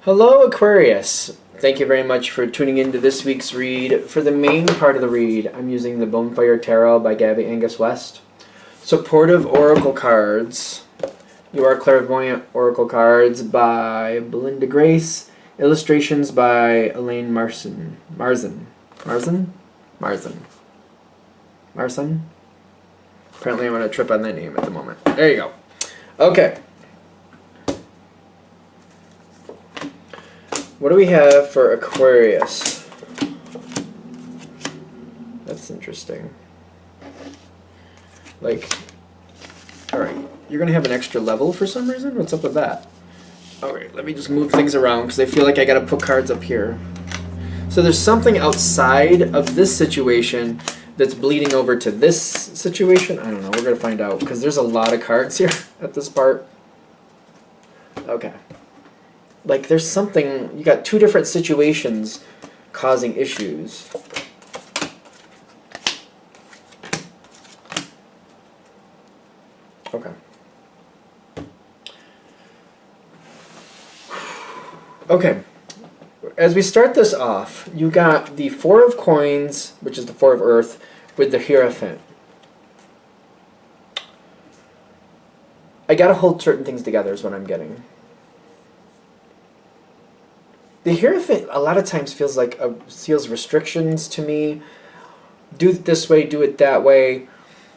Hello, Aquarius. Thank you very much for tuning into this week's read. For the main part of the read, I'm using the Bonefire Tarot by Gabby Angus West. Supportive Oracle Cards. You Are Clairvoyant Oracle Cards by Belinda Grace. Illustrations by Elaine Marson. Marson? Apparently I'm on a trip on that name at the moment. There you go. Okay. What do we have for Aquarius? That's interesting. Like, alright, you're going to have an extra level for some reason? What's up with that? Alright, let me just move things around because I feel like I got to put cards up here. So there's something outside of this situation that's bleeding over to this situation. I don't know, we're going to find out because there's a lot of cards here at this part. Okay. Like, there's something, you got two different situations causing issues. Okay. Okay. As we start this off, you got the Four of Coins, which is the Four of Earth, with the Hierophant. I gotta hold certain things together is what I'm getting. The Hierophant a lot of times feels like feels restrictions to me. Do it this way, do it that way.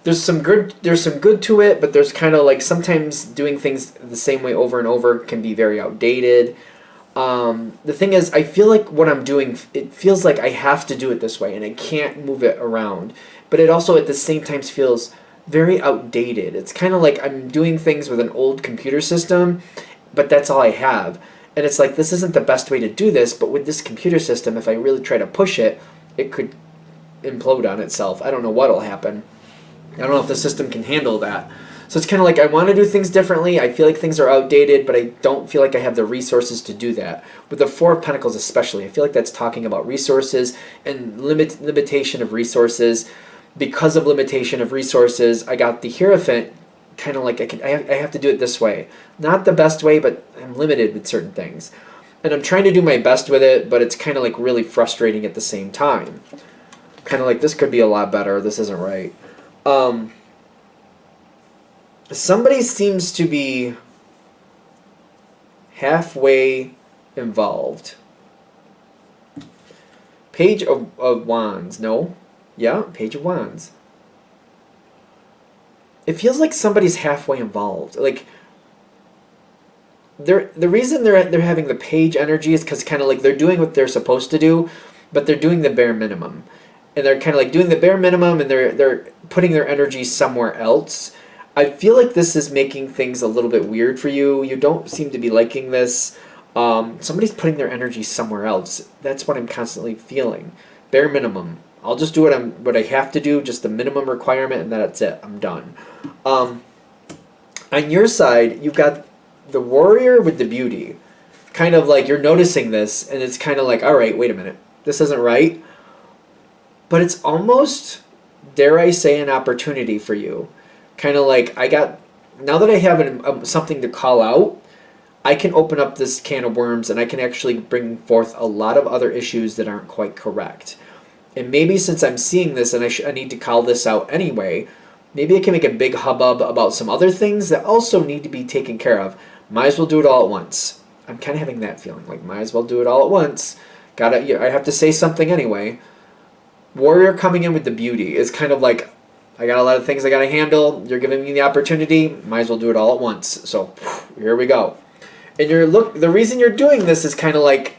There's some good to it, but there's kind of like sometimes doing things the same way over and over can be very outdated. The thing is, I feel like what I'm doing, it feels like I have to do it this way and I can't move it around. But it also at the same time feels very outdated. It's kind of like I'm doing things with an old computer system, but that's all I have. And it's like, this isn't the best way to do this, but with this computer system, if I really try to push it, it could implode on itself. I don't know what'll happen. I don't know if the system can handle that. So it's kind of like I want to do things differently. I feel like things are outdated, but I don't feel like I have the resources to do that. With the Four of Pentacles especially, I feel like that's talking about resources and limitation of resources. Because of limitation of resources, I got the Hierophant kind of like I have to do it this way. Not the best way, but I'm limited with certain things. And I'm trying to do my best with it, but it's kind of like really frustrating at the same time. Kind of like this could be a lot better. This isn't right. Somebody seems to be halfway involved. Page of Wands. No? Yeah, Page of Wands. It feels like somebody's halfway involved. Like, the reason they're having the Page energy is because kind of like they're doing what they're supposed to do, but they're doing the bare minimum. And they're kind of like doing the bare minimum and they're putting their energy somewhere else. I feel like this is making things a little bit weird for you. You don't seem to be liking this. Somebody's putting their energy somewhere else. That's what I'm constantly feeling. Bare minimum. I'll just do what I have to do, just the minimum requirement, and that's it. I'm done. On your side, you've got the Warrior with the Beauty. Kind of like you're noticing this, and it's kind of like, all right, wait a minute. This isn't right. But it's almost, dare I say, an opportunity for you. Kind of like, now that I have something to call out, I can open up this can of worms, and I can actually bring forth a lot of other issues that aren't quite correct. And maybe since I'm seeing this and I need to call this out anyway, maybe I can make a big hubbub about some other things that also need to be taken care of. Might as well do it all at once. I'm kind of having that feeling, like might as well do it all at once. I have to say something anyway. Warrior coming in with the Beauty is kind of like, I got a lot of things I got to handle. You're giving me the opportunity. Might as well do it all at once. So here we go. And the reason you're doing this is kind of like,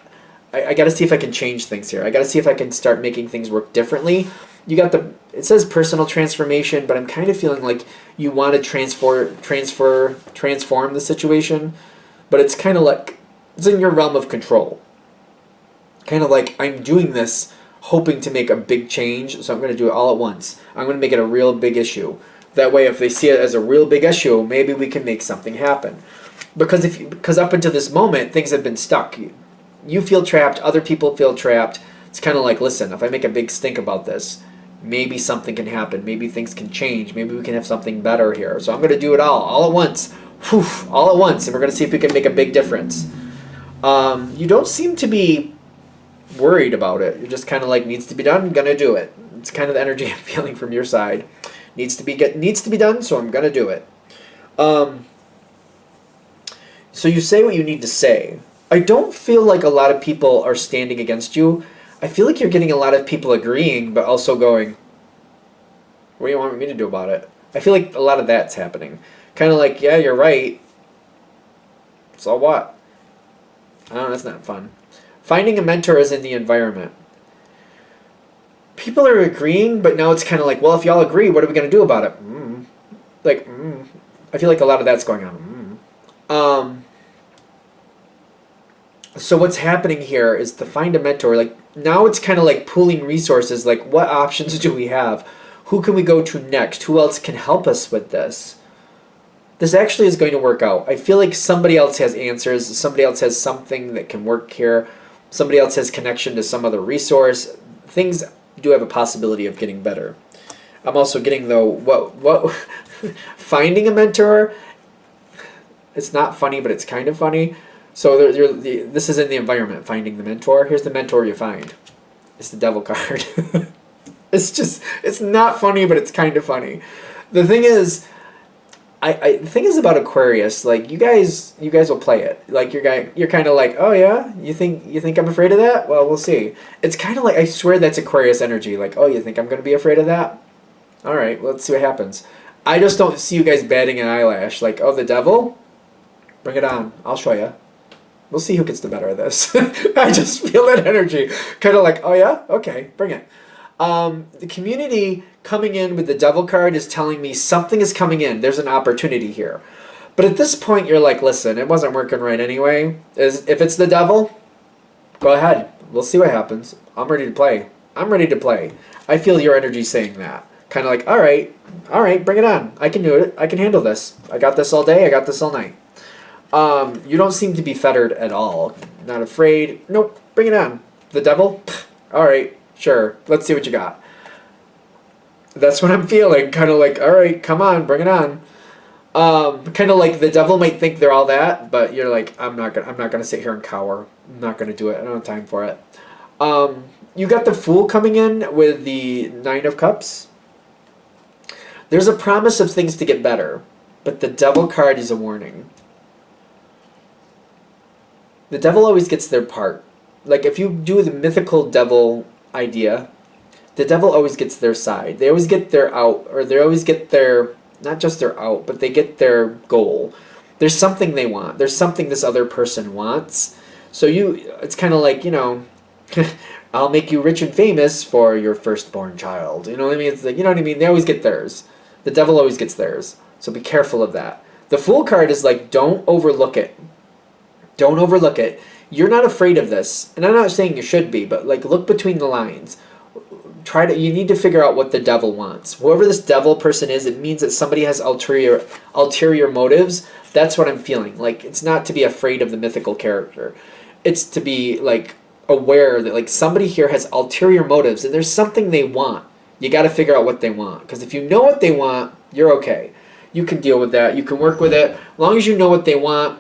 I got to see if I can change things here. I got to see if I can start making things work differently. It says personal transformation, but I'm kind of feeling like you want to transform the situation, but it's kind of like, it's in your realm of control. Kind of like, I'm doing this hoping to make a big change, so I'm going to do it all at once. I'm going to make it a real big issue. That way, if they see it as a real big issue, maybe we can make something happen. Because up until this moment, things have been stuck. You feel trapped, other people feel trapped. It's kind of like, listen, if I make a big stink about this, maybe something can happen. Maybe things can change. Maybe we can have something better here. So I'm going to do it all at once. All at once. And we're going to see if we can make a big difference. You don't seem to be worried about it. You're just kind of like, needs to be done, gonna do it. It's kind of the energy I'm feeling from your side. Needs to be done, so I'm gonna do it. So you say what you need to say. I don't feel like a lot of people are standing against you. I feel like you're getting a lot of people agreeing, but also going, what do you want me to do about it? I feel like a lot of that's happening. Kind of like, yeah, you're right. So what? I don't know, that's not fun. Finding a mentor is in the environment. People are agreeing, but now it's kind of like, well, if y'all agree, what are we going to do about it? I feel like a lot of that's going on. So what's happening here is to find a mentor. Like, now it's kind of like pooling resources. Like, what options do we have? Who can we go to next? Who else can help us with this? This actually is going to work out. I feel like somebody else has answers. Somebody else has something that can work here. Somebody else has connection to some other resource. Things do have a possibility of getting better. I'm also getting, though, what finding a mentor, it's not funny, but it's kind of funny. So this is in the environment, finding the mentor. Here's the mentor you find. It's the devil card. It's not funny, but it's kind of funny. The thing is, the thing is about Aquarius, like, you guys will play it. Like, you're kind of like, oh yeah, you think I'm afraid of that? Well, we'll see. It's kind of like, I swear that's Aquarius energy. Like, oh, you think I'm gonna be afraid of that? All right, well, let's see what happens. I just don't see you guys batting an eyelash. Like, oh, the devil, bring it on. I'll show you. We'll see who gets the better of this. I just feel that energy, kind of like, oh yeah, okay, bring it. The community coming in with the devil card is telling me something is coming in. There's an opportunity here. But at this point, you're like, listen, it wasn't working right anyway. If it's the devil, go ahead. We'll see what happens. I'm ready to play. I feel your energy saying that. Kind of like, all right, bring it on. I can do it. I can handle this. I got this all day. I got this all night. You don't seem to be fettered at all. Not afraid. Nope. Bring it on. The devil? All right. Sure. Let's see what you got. That's what I'm feeling. Kind of like, all right, come on, bring it on. Kind of like the devil might think they're all that, but you're like, I'm not gonna sit here and cower. I'm not gonna do it. I don't have time for it. You got the Fool coming in with the Nine of Cups. There's a promise of things to get better, but the devil card is a warning. The devil always gets their part. Like, if you do the mythical devil idea, the devil always gets their side. They always get their out, or they always get their, not just their out, but they get their goal. There's something they want. There's something this other person wants. So it's kind of like, I'll make you rich and famous for your firstborn child. You know what I mean? It's like, you know what I mean? They always get theirs. The devil always gets theirs. So be careful of that. The Fool card is like, don't overlook it. Don't overlook it. You're not afraid of this. And I'm not saying you should be, but like, look between the lines. You need to figure out what the devil wants. Whoever this devil person is, it means that somebody has ulterior motives. That's what I'm feeling. Like, it's not to be afraid of the mythical character. It's to be like aware that like somebody here has ulterior motives and there's something they want. You got to figure out what they want, because if you know what they want, you're okay. You can deal with that. You can work with it. As long as you know what they want,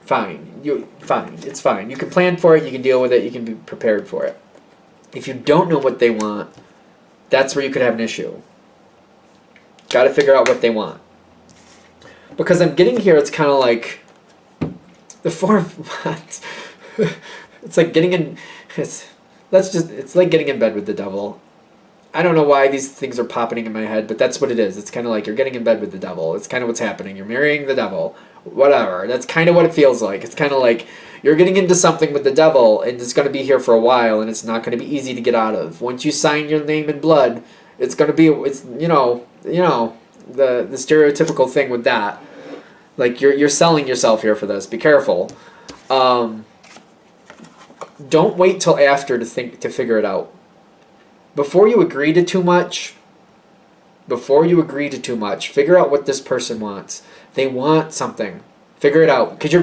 fine. It's fine. You can plan for it. You can deal with it. You can be prepared for it. If you don't know what they want, that's where you could have an issue. Got to figure out what they want. Because I'm getting here, it's kind of like the Four of Wands. It's like getting in. It's like getting in bed with the devil. I don't know why these things are popping in my head, but that's what it is. It's kind of like you're getting in bed with the devil. It's kind of what's happening. You're marrying the devil. Whatever. That's kind of what it feels like. It's kind of like you're getting into something with the devil, and it's going to be here for a while, and it's not going to be easy to get out of. Once you sign your name in blood, it's going to be, the stereotypical thing with that. Like, you're selling yourself here for this. Be careful. Don't wait till after to figure it out. Before you agree to too much, figure out what this person wants. They want something. Figure it out. Because you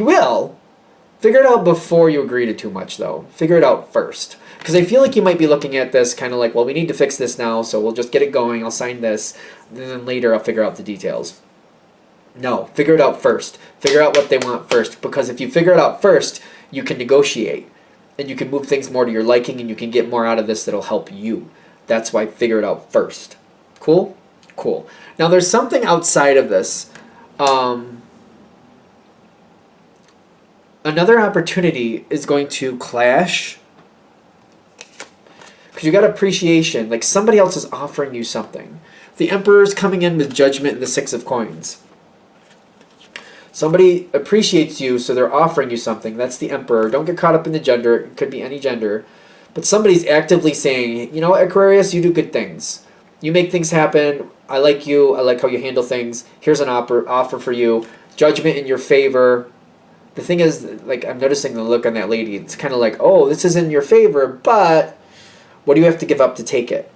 will. Figure it out before you agree to too much, though. Figure it out first. Because I feel like you might be looking at this kind of like, well, we need to fix this now, so we'll just get it going. I'll sign this, and then later I'll figure out the details. No, figure it out first. Figure out what they want first, because if you figure it out first, you can negotiate and you can move things more to your liking and you can get more out of this that'll help you. That's why figure it out first. Cool? Cool. Now there's something outside of this. Another opportunity is going to clash because you got appreciation. Like somebody else is offering you something. The Emperor's coming in with Judgment and the Six of Coins. Somebody appreciates you, so they're offering you something. That's the Emperor. Don't get caught up in the gender. It could be any gender. But somebody's actively saying, you know what, Aquarius, you do good things. You make things happen. I like you. I like how you handle things. Here's an offer for you. Judgment in your favor. The thing is, like, I'm noticing the look on that lady. It's kind of like, oh, this is in your favor, but what do you have to give up to take it?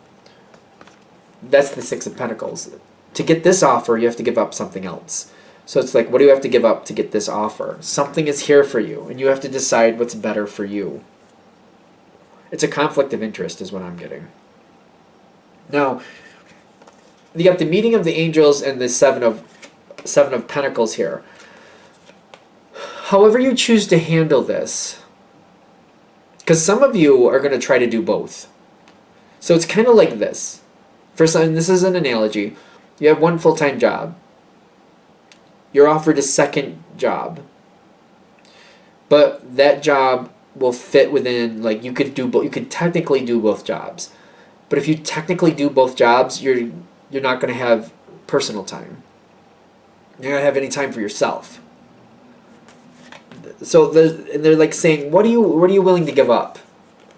That's the Six of Pentacles. To get this offer, you have to give up something else. So it's like, what do you have to give up to get this offer? Something is here for you, and you have to decide what's better for you. It's a conflict of interest is what I'm getting. Now, you got the meeting of the angels and the seven of Pentacles here. However you choose to handle this, because some of you are going to try to do both. So it's kind of like this. For some, this is an analogy. You have one full-time job. You're offered a second job. But that job will fit within, like, you could technically do both jobs. But if you technically do both jobs, you're not going to have personal time. You're not going to have any time for yourself. So they're like saying, what are you willing to give up?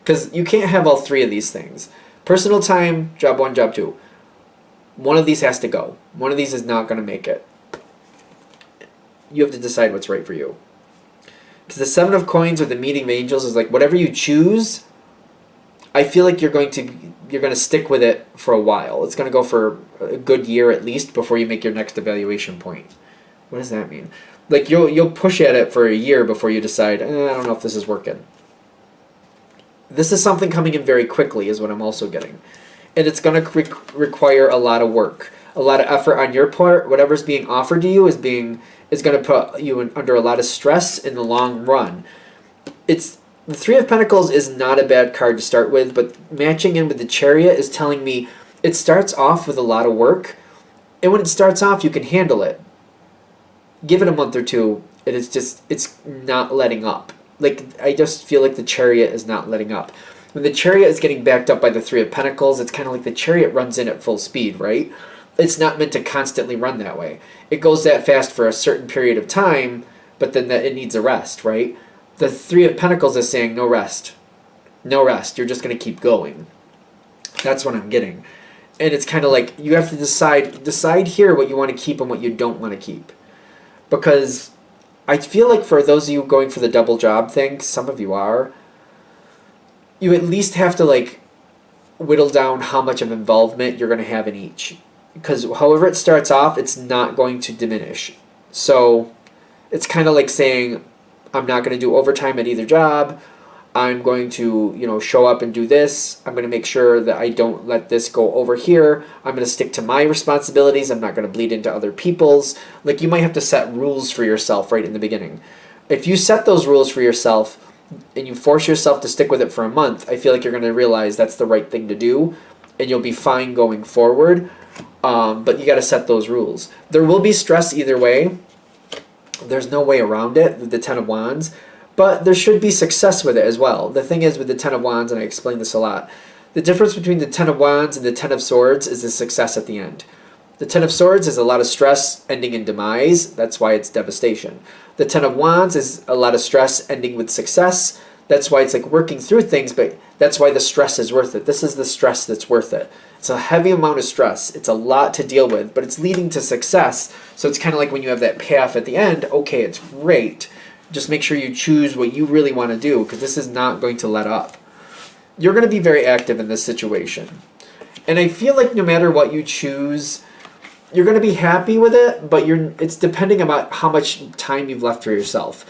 Because you can't have all three of these things. Personal time, job one, job two. One of these has to go. One of these is not going to make it. You have to decide what's right for you. Because the Seven of Coins or the meeting of angels is like, whatever you choose, I feel like you're going to stick with it for a while. It's going to go for a good year at least before you make your next evaluation point. What does that mean? Like you'll push at it for a year before you decide, I don't know if this is working. This is something coming in very quickly is what I'm also getting. And it's going to require a lot of work, a lot of effort on your part. Whatever's being offered to you is going to put you under a lot of stress in the long run. The Three of Pentacles is not a bad card to start with, but matching in with the Chariot is telling me it starts off with a lot of work, and when it starts off, you can handle it. Give it a month or two, and it's not letting up. Like, I just feel like the Chariot is not letting up. When the Chariot is getting backed up by the Three of Pentacles, it's kind of like the Chariot runs in at full speed, right? It's not meant to constantly run that way. It goes that fast for a certain period of time, but then it needs a rest, right? The Three of Pentacles is saying no rest. No rest. You're just going to keep going. That's what I'm getting. And it's kind of like you have to decide here what you want to keep and what you don't want to keep. Because I feel like for those of you going for the double job thing, some of you are, you at least have to like whittle down how much of involvement you're going to have in each. Because however it starts off, it's not going to diminish. So it's kind of like saying, I'm not going to do overtime at either job. I'm going to, show up and do this. I'm going to make sure that I don't let this go over here. I'm going to stick to my responsibilities. I'm not going to bleed into other people's. Like, you might have to set rules for yourself right in the beginning. If you set those rules for yourself and you force yourself to stick with it for a month, I feel like you're going to realize that's the right thing to do, and you'll be fine going forward. But you got to set those rules. There will be stress either way. There's no way around it with the Ten of Wands. But there should be success with it as well. The thing is with the Ten of Wands, and I explain this a lot, the difference between the Ten of Wands and the Ten of Swords is the success at the end. The Ten of Swords is a lot of stress ending in demise. That's why it's devastation. The Ten of Wands is a lot of stress ending with success. That's why it's like working through things, but that's why the stress is worth it. This is the stress that's worth it. It's a heavy amount of stress. It's a lot to deal with, but it's leading to success. So it's kind of like when you have that payoff at the end, okay, it's great. Just make sure you choose what you really want to do, because this is not going to let up. You're going to be very active in this situation. And I feel like no matter what you choose, you're going to be happy with it, but it's depending about how much time you've left for yourself.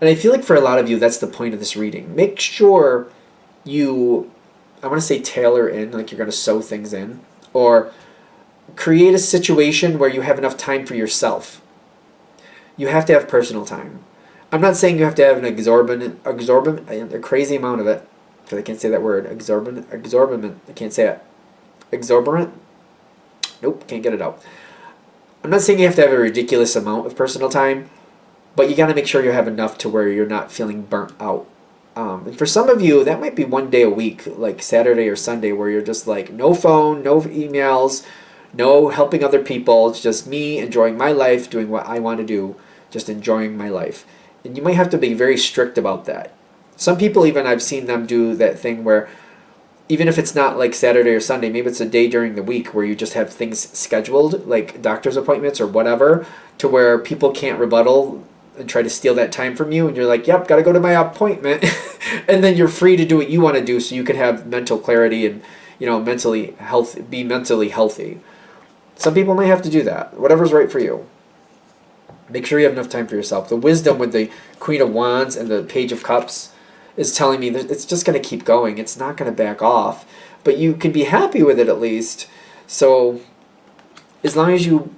And I feel like for a lot of you, that's the point of this reading. Make sure you, I want to say tailor in, like you're going to sew things in, or create a situation where you have enough time for yourself. you have to have personal time. I'm not saying you have to have an exorbitant, a crazy amount of it, because I can't say that word, exorbitant, I can't say it. Exorbitant? Nope, can't get it out. I'm not saying you have to have a ridiculous amount of personal time, but you got to make sure you have enough to where you're not feeling burnt out. And for some of you, that might be one day a week, like Saturday or Sunday, where you're just like, no phone, no emails, no helping other people. It's just me enjoying my life, doing what I want to do, just enjoying my life. And you might have to be very strict about that. Some people, even I've seen them do that thing where even if it's not like Saturday or Sunday, maybe it's a day during the week where you just have things scheduled, like doctor's appointments or whatever, to where people can't rebuttal and try to steal that time from you, and you're like, yep, gotta go to my appointment. And then you're free to do what you want to do so you can have mental clarity and, be mentally healthy. Some people may have to do that. Whatever's right for you. Make sure you have enough time for yourself. The wisdom with the Queen of Wands and the Page of Cups is telling me that it's just going to keep going. It's not going to back off. But you can be happy with it at least. So as long as you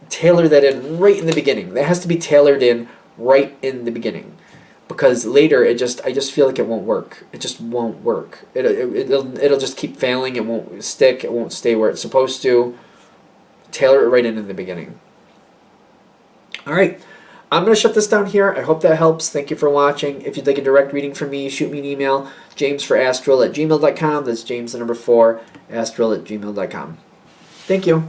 tailor that in right in the beginning. That has to be tailored in right in the beginning. Because later I just feel like it won't work. It just won't work. It'll just keep failing. It won't stick. It won't stay where it's supposed to. Tailor it right in the beginning. All right. I'm going to shut this down here. I hope that helps. Thank you for watching. If you'd like a direct reading from me, shoot me an email, jamesforastral@gmail.com. That's James the number 4, astral@gmail.com. Thank you.